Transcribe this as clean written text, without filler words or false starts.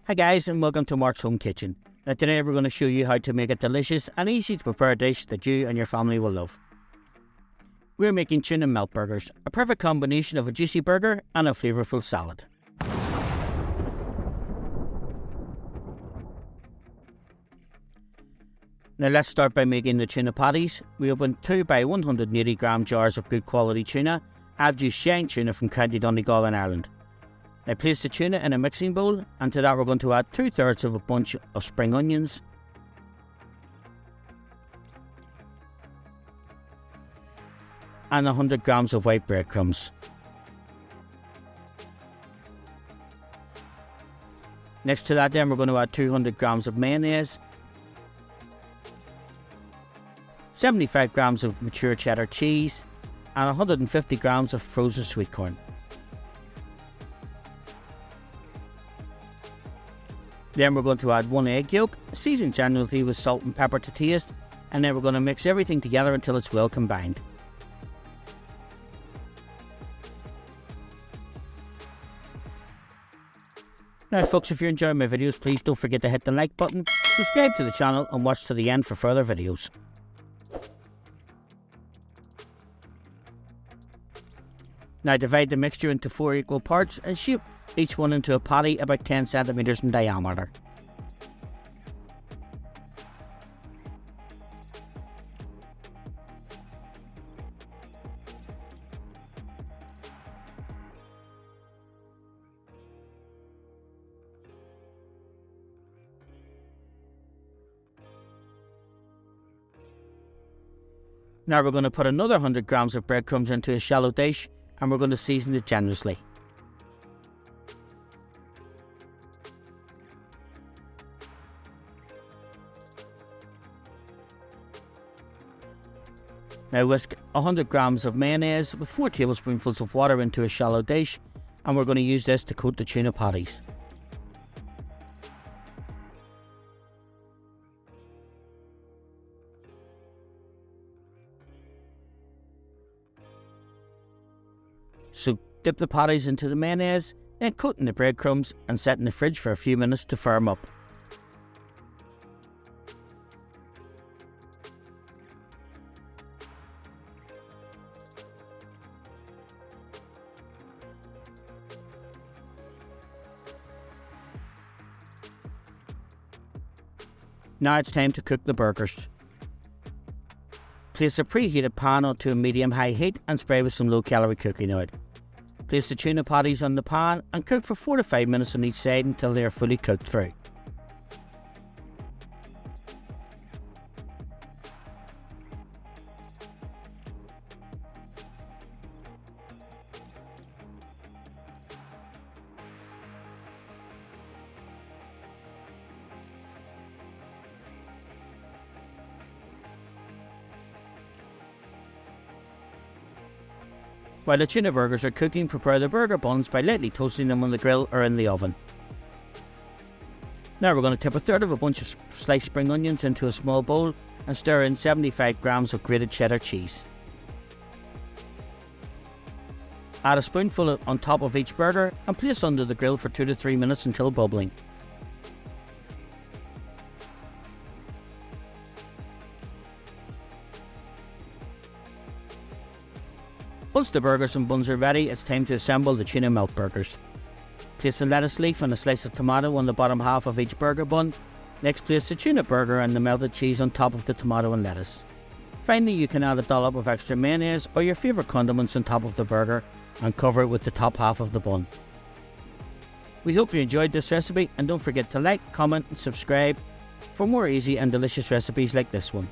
Hi guys, and welcome to Mark's Home Kitchen. Now today we're going to show you how to make a delicious and easy to prepare dish that you and your family will love. We're making Tuna Melt Burgers, a perfect combination of a juicy burger and a flavourful salad. Now let's start by making the tuna patties. We open 2 by 180 gram jars of good quality tuna. I've used Shine tuna from County Donegal in Ireland. Now place the tuna in a mixing bowl, and to that we're going to add 2/3 of a bunch of spring onions, and 100 grams of white breadcrumbs. Next to that then we're going to add 200 grams of mayonnaise, 75 grams of mature cheddar cheese, and 150 grams of frozen sweetcorn. Then we're going to add 1 egg yolk, seasoned generally with salt and pepper to taste, and then we're going to mix everything together until it's well combined. Now folks, if you're enjoying my videos, please don't forget to hit the like button, subscribe to the channel and watch to the end for further videos. Now divide the mixture into 4 equal parts and shape each one into a patty about 10 centimeters in diameter. Now we're going to put another 100 grams of breadcrumbs into a shallow dish, and we're going to season it generously. Now whisk 100 grams of mayonnaise with 4 tablespoonfuls of water into a shallow dish, and we're going to use this to coat the tuna patties. So dip the patties into the mayonnaise, then coat in the breadcrumbs and set in the fridge for a few minutes to firm up. Now it's time to cook the burgers. Place a preheated pan onto a medium-high heat and spray with some low-calorie cooking oil. Place the tuna patties on the pan and cook for 4 to 5 minutes on each side until they are fully cooked through. While the tuna burgers are cooking, prepare the burger buns by lightly toasting them on the grill or in the oven. Now we're going to tip 1/3 of a bunch of sliced spring onions into a small bowl and stir in 75 grams of grated cheddar cheese. Add a spoonful on top of each burger and place under the grill for 2 to 3 minutes until bubbling. Once the burgers and buns are ready, it's time to assemble the Tuna Melt Burgers. Place a lettuce leaf and a slice of tomato on the bottom half of each burger bun. Next, place the tuna burger and the melted cheese on top of the tomato and lettuce. Finally, you can add a dollop of extra mayonnaise or your favourite condiments on top of the burger and cover it with the top half of the bun. We hope you enjoyed this recipe, and don't forget to like, comment and subscribe for more easy and delicious recipes like this one.